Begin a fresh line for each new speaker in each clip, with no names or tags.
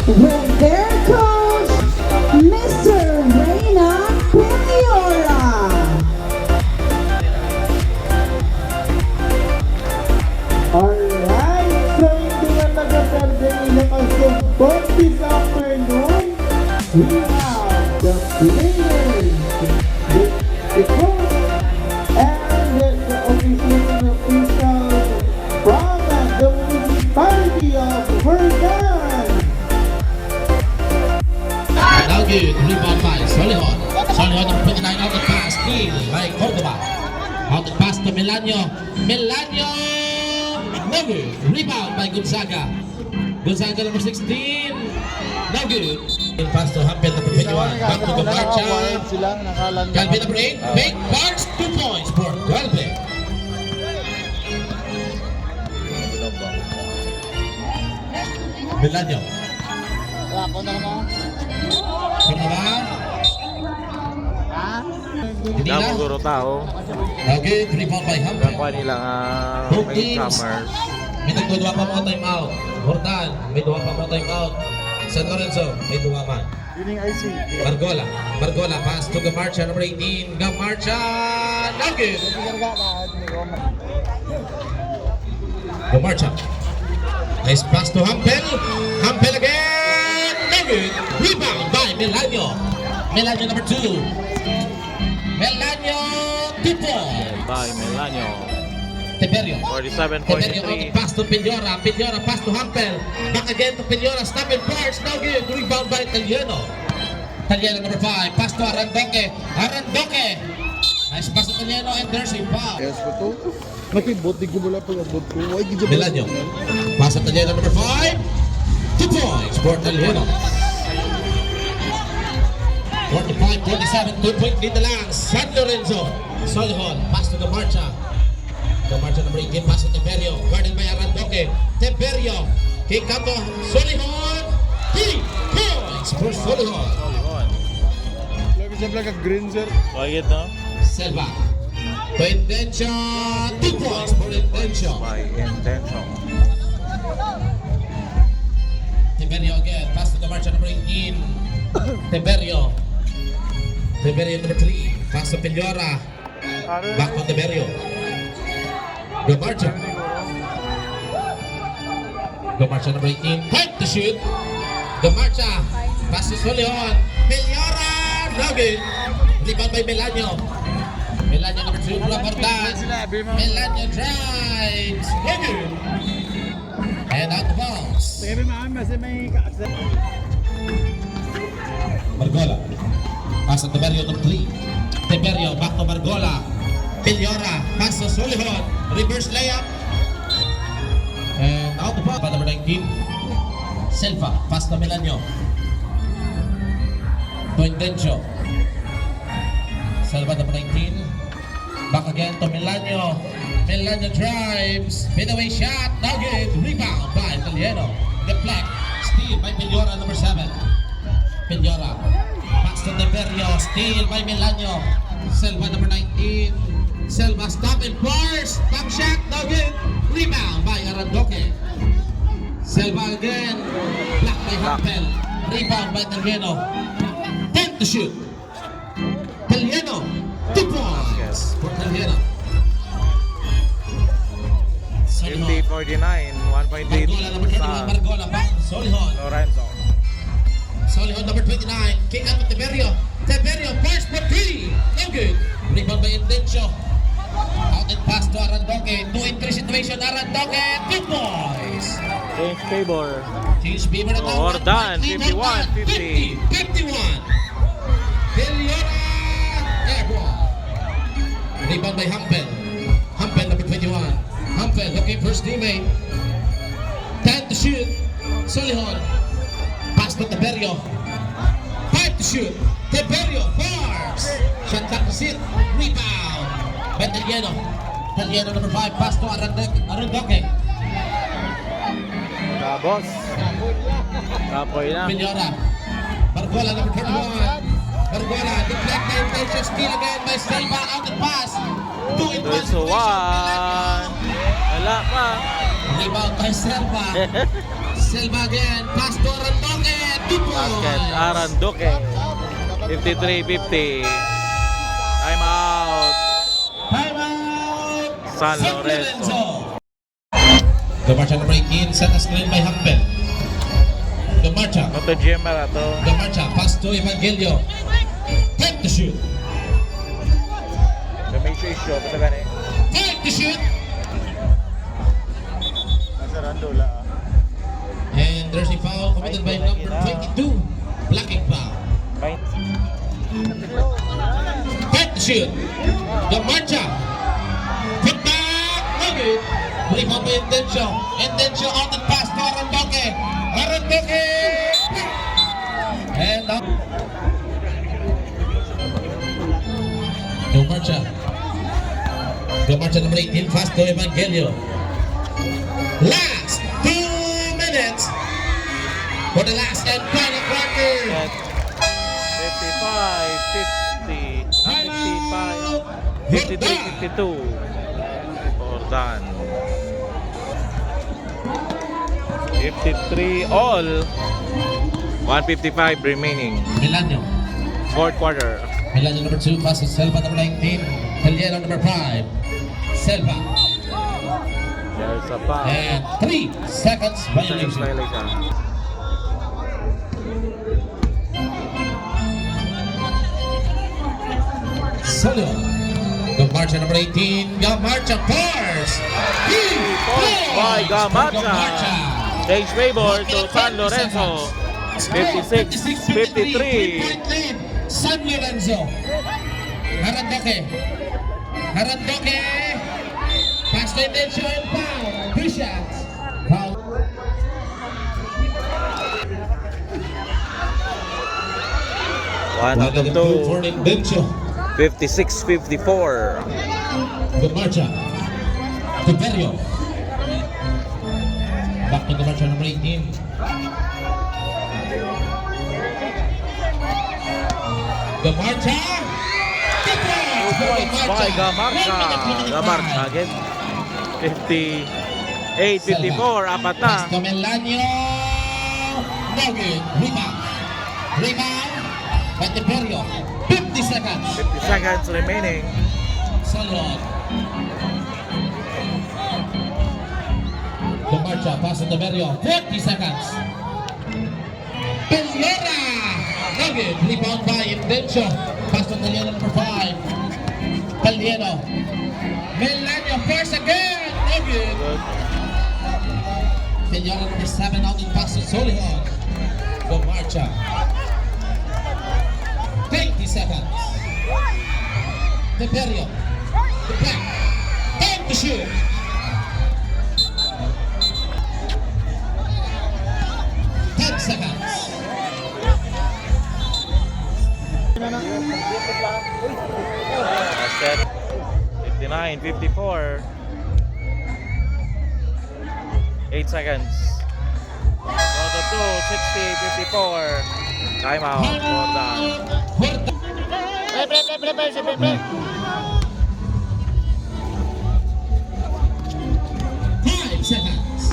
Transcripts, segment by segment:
with their coach, Mr. Reyna Piniora.
Alright, so hindi nga nagkasarde ilang asumpot this afternoon. We have the players, the coach, and the officials from the municipality of Verdan.
Now good, rebound by Solihon. Solihon number 29 out of pass, steal by Cordoba. Out of pass to Melanio. Melanio! No good. Rebound by Gonzaga. Gonzaga number 16. No good. In pass to Hampel number 21. Back to Gamarcha. Calvin number 8. Big Barnes, 2 points for Calvin. Melanio. Cordoba. Hindi
Wala
na.
mo guro tao.
Okay, rebound by Hampel.
Nakuha nila
Both
may
teams.
Summers.
May nagdudua pa mga time out. Hortan, may duwa pa mga time out. San Lorenzo, may duwa man. Margola. Margola, pass to Gamarcha, number 18. Gamarcha, no good. Gamarcha. Nice pass to Hampel. Hampel again, no good. Rebound by Melanio. Melanio number 2. Melanio, 2 points.
By Melanio.
Teperio. Teperio on the
47.3.
pass to Piliora. Piliora pass to Hampel. Back again to Piliora. Stop and parts. Now good. Rebound by Italiano. Italiano number 5. Pass to Arandoque. Arandoque. Nice pass to Italiano and there's a foul.
Yes, betul. Nakibot di ko wala pag abot ko. Ay, gidya
Melanio. Pass to Italiano number 5. 2 points for Italiano. 45-47. 2-point lead na lang. San Lorenzo. Solihon. Pass to Gamarcha. Gamarcha number 18. Pass to Teperio. Guarded by Arandoque. Teperio. Kick out to Solihon. 3 points for Solihon.
Lagi siya pala green sir.
Quiet no?
Selva. To Intention. 2 points for Intention.
By intention.
Teperio again. Pass to Gamarcha number 18. Teperio. Teperio number 3. Pass to Piliora. Back to Teperio. Gamarcha. Gamarcha number 18. Point to shoot. Gamarcha. Pass to Solihon. Piliora. No good. Rebound by Melanio. Melanio number 2. Mula Bordan. Melanio drives. No good. And out the bounce. Margola. Pass to Teperio number 3. Teperio back to Margola. Piliora. Pass to Solihon. Reverse layup. And out the ball. Number 19. Selva. Pass to Melanio. To Intencio. Selva number 19. Back again to Melanio. Melanio drives. Midaway shot. No good. Rebound by Italiano. Deflect. Steal by Piliora number 7. Piliora. Pass to Teperio. Steal by Melanio. Selva number 19. Selva stop and burst. Back shot. No good. Rebound by Arandoque. Selva again. Blocked by Hampel. Rebound by Italiano. 10 to shoot. Italiano. 2 points for Italiano. Solihon.
50-49. 1.8
Margola number 21.
sa
Margola back to Solihon.
Lorenzo.
Solihon number 29. Kick out with Teperio. Teperio first for 3. No good. Rebound by Intencio. Out and pass to Arandoque. 2-in-3 situation. Arandoque. 2 points.
James Tabor.
James Bieber na
Oh, Hordan, 51-50.
51. Piliora. Airball. Rebound by Hampel. Hampel number 21. Hampel looking for his teammate. 10 to shoot. Solihon. Pass to Teperio. 5 to shoot. Teperio fars. Shot back to sit. Rebound. By Italiano. Italiano number 5. Pass to Arandoque.
Tapos. Kapoy na.
Piliora. Margola number 31. Margola. Deflect by Intention. Steal again by Selva. Out and pass. 2-in-1
So, 1. Wala pa.
Rebound by Selva. Selva again. Pass to Arandoque. Basket! 2
Basket,
points!
Aranduque. 53-50. Time out.
Timeout!
San Lorenzo.
The marcha number 18, set a screen by Hampel. The marcha.
Ito Jimmer to.
The marcha, pass to Evangelio. Time to shoot.
May shoot. Basta gani.
Time to shoot.
Nasa Randula.
And there's a foul committed by number 22. Blocking foul. Time to shoot. The marcha. Put back. No good. Rebound by Intencio. Intencio out and pass to Aranduque. Aranduque. And up. The marcha. The marcha number 18 pass to Evangelio. Last 2 minutes for the last and final quarter.
55-50. 53-52. Jordan. 53 all. 155 remaining.
Milanio.
Fourth quarter.
Milanio number 2 pass to Selva number 19. Taliano number 5. Selva.
There's a foul.
And 3 seconds
Seconds
violation.
violation.
Solo. Gamarcha number 18. Gamarcha force.
By Gamarcha. Change favor to San Lorenzo. 56-53.
San Lorenzo. Aranduque. Aranduque. Pass to Intencio and foul. 3 shots. Foul.
One out of
For
two.
Intencio.
56-54.
Gamarcha. Tiberio. Back to Gamarcha number 18. Gamarcha. 2 points
By Gamarcha. Gamarcha again. 58-54. Apat na.
Pass to Melanio. No good. Rebound. Rebound. By Tiberio. 50 seconds.
50 seconds remaining.
Salud. Gamarcha. Pass to Tiberio. 40 seconds. Peñera. No good. Rebound by Intencio. Pass to Taliano number 5. Taliano. Melanio first again. No good.
Good.
Taliano number 7 out in pass to Solihan. Gamarcha. 20 seconds. Tiberio. The back. Time to shoot. 10 seconds.
Basket. 59-54. 8 seconds. Roto 2, 60-54. Timeout. Jordan.
Five seconds.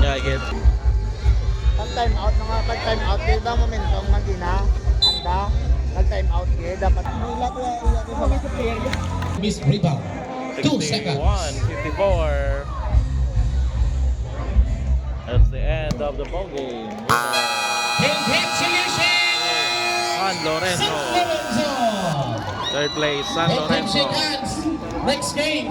Yeah, I get.
Pag-time out na nga, pag-time out, di ba momentum na gina? Anda, nag-time out kaya dapat nila ko sa mga player.
Miss rebound. 2 seconds.
61-54. That's the end of the ball game.
Congratulations!
San Lorenzo.
San Lorenzo!
Third place, San
And
Lorenzo.
hands. Next game,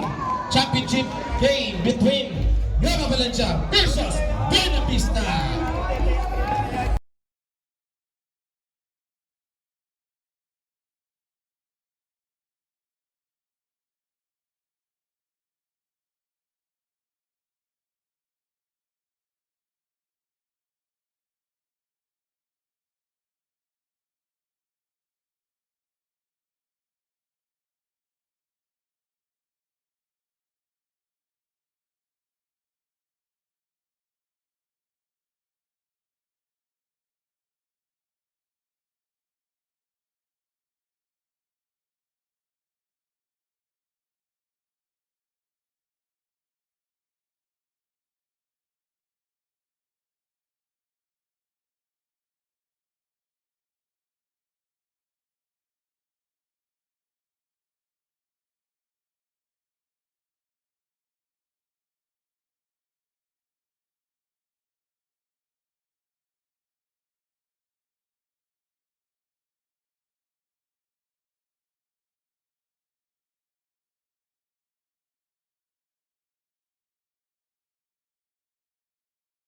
championship game between Nueva Valencia versus Buena Vista.